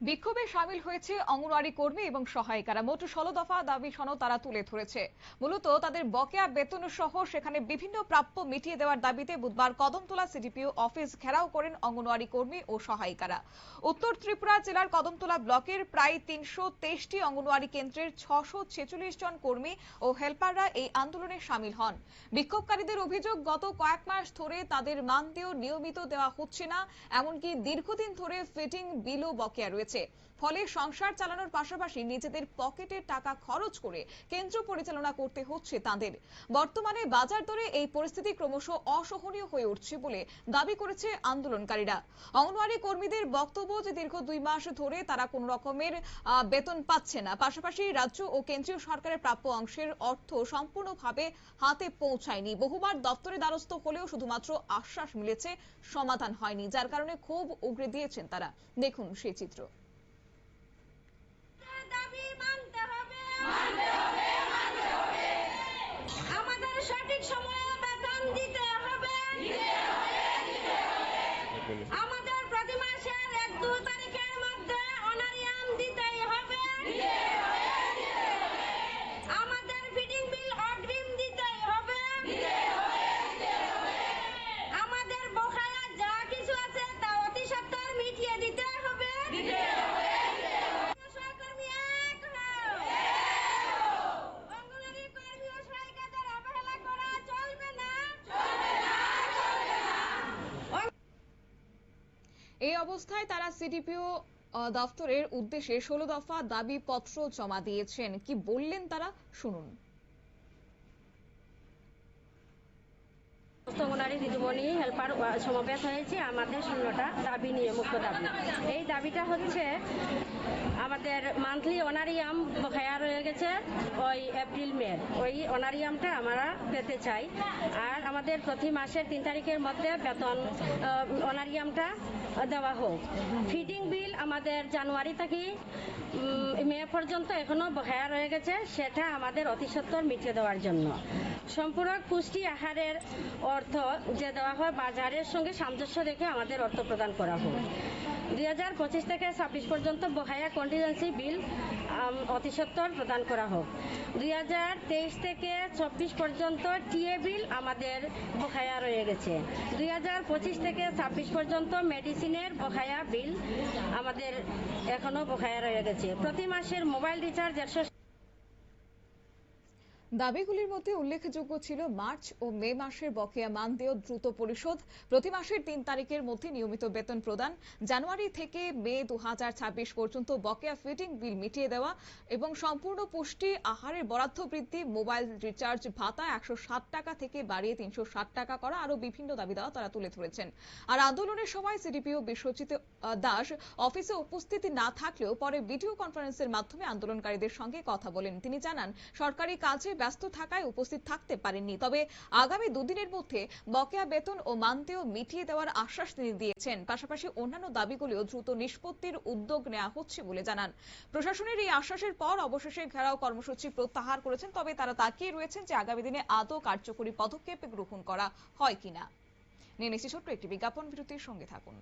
বিক্ষোভে সামিল হয়েছে অঙ্গনওয়াড়ি কর্মী এবং সহায়িকারা। মোট 16 দফা দাবি সনদ তারা তুলে ধরেছে। মূলত তাদের বকেয়া বেতন সহ সেখানে বিভিন্ন প্রাপ্য মিটিয়ে দেওয়ার দাবিতে বুধবার কদমতলা সিডিপিও অফিস ঘেরাও করেন অঙ্গনওয়াড়ি কর্মী ও সহায়িকারা। উত্তর ত্রিপুরা জেলার কদমতলা ব্লকের প্রায় 323টি অঙ্গনওয়াড়ি কেন্দ্রের 646 জন কর্মী ও হেল্পাররা এই আন্দোলনে সামিল হন। বিক্ষোভকারীদের অভিযোগ, গত কয়েক মাস ধরে তাদের মানদেয় নিয়মিত দেওয়া হচ্ছে না, এমনকি দীর্ঘদিন ধরে ফিটিং বিলও বকেয়া রয়েছে। ফলে সংসার চালানোর পাশাপাশি নিজেদের পকেটের টাকা খরচ করে কেন্দ্র পরিচালনা করতে হচ্ছে তাদের। বর্তমানে বাজার দরে এই পরিস্থিতি ক্রমশ অসহনীয় হয়ে উঠছে বলে দাবি করেছে আন্দোলনকারীরা। অঙ্গনওয়াড়ি কর্মীদের বক্তব্য যে দীর্ঘ 2 মাস ধরে তারা কোন রকমের বেতন পাচ্ছে না, পাশাপাশি রাজ্য ও কেন্দ্রীয় সরকারের প্রাপ্য অংশের অর্থ সম্পূর্ণভাবে হাতে পৌঁছায়নি। বহুবার দপ্তরে দ্বারস্থ হলেও শুধুমাত্র আশ্বাস মিলেছে, সমাধান হয়নি, যার কারণে ক্ষোভ উগরে দিয়েছেন তারা। দেখুন সেই চিত্র। সঠিক সময়ে বেতন দিতে হবে। আমাদের প্রতি মাসের 1-2 তারিখের মধ্যে অনারিয়াম দিতেই হবে। আমাদের ফিডিং বিল অগ্রিম দিতেই হবে। আমাদের বকেয়া যা কিছু আছে তা অতি সত্বর মিটিয়ে দিতে হবে। এই অবস্থায় তারা সিডিপিও দপ্তরের উদ্দেশ্যে 16 দফা দাবি পত্র জমা দিয়েছেন। কি বললেন তারা, শুনুন। অঙ্গনওয়াড়ি দিদিমণি হেল্পার সমাবেশ হয়েছে আমাদের 16টা দাবি নিয়ে, মুখ্য দাবি। এই দাবিটা হচ্ছে আমাদের মান্থলি অনারিয়াম বকেয়া রয়ে গেছে ওই এপ্রিল মে, ওই অনারিয়ামটা আমরা পেতে চাই। আর আমাদের প্রতি মাসের 3 তারিখের মধ্যে বেতন অনারিয়ামটা দেওয়া হোক। ফিডিং বিল আমাদের জানুয়ারি থেকে মে পর্যন্ত এখনো বকেয়া রয়ে গেছে, সেটা আমাদের অতি সত্বর মিটিয়ে দেওয়ার জন্য। সম্পূরক পুষ্টি আহারের অর্থ যে দেওয়া হয় বাজারের সঙ্গে সামঞ্জস্য রেখে আমাদের অর্থ প্রদান করা হোক। 2025 থেকে 26 পর্যন্ত বকেয়া কন্টিজেন্সি বিল অতি সত্বর প্রদান করা হোক। 2023 থেকে 24 পর্যন্ত টিএ বিল আমাদের বকেয়া রয়ে গেছে। 2025 থেকে 26 পর্যন্ত মেডিসিনের বকেয়া বিল আমাদের এখনো বকেয়া রয়ে গেছে। প্রতি মাসের মোবাইল রিচার্জ 100। দাবিগুলির মধ্যে উল্লেখযোগ্য ছিল মার্চ ও মে মাসের বকেয়া মানদেয় দ্রুত পরিশোধ, প্রতি মাসের 3 তারিখের মধ্যে নিয়মিত বেতন প্রদান, জানুয়ারি থেকে মে 2026 পর্যন্ত বকেয়া ফিডিং বিল মিটিয়ে দেওয়া এবং সম্পূর্ণ পুষ্টি আহারের বরাদ্দ বৃদ্ধি, মোবাইল রিচার্জ ভাতা 160 টাকা থেকে বাড়িয়ে 360 টাকা করা, আরো বিভিন্ন দাবি দেওয়া তারা তুলে ধরেছেন। আর আন্দোলনের সময় সিডিপিও বিশ্বজিৎ দাস অফিসে উপস্থিত না থাকলেও পরে ভিডিও কনফারেন্সের মাধ্যমে আন্দোলনকারীদের সঙ্গে কথা বলেন। তিনি জানান, সরকারি কাজে ব্যস্ত থাকায় উপস্থিত থাকতে পারেননি, তবে আগামী 2 দিনের মধ্যে বকেয়া বেতন ও মানদেয় মিটিয়ে দেওয়ার আশ্বাস তিনি দিয়েছেন। পাশাপাশি অন্যান্য দাবিগুলিও দ্রুত নিষ্পত্তির উদ্যোগ নেওয়া হচ্ছে বলে জানান। প্রশাসনের এই আশ্বাসের পর অবশেষে ঘেরাও কর্মসূচি প্রত্যাহার করেছেন, তবে তারা তাকিয়ে রয়েছেন যে আগামী দিনে আদৌ কার্যকরী পদক্ষেপ গ্রহণ করা হয় কিনা। নিয়ে নিচ্ছি ছোট্ট একটি বিজ্ঞাপন বিরতির, সঙ্গে থাকুন।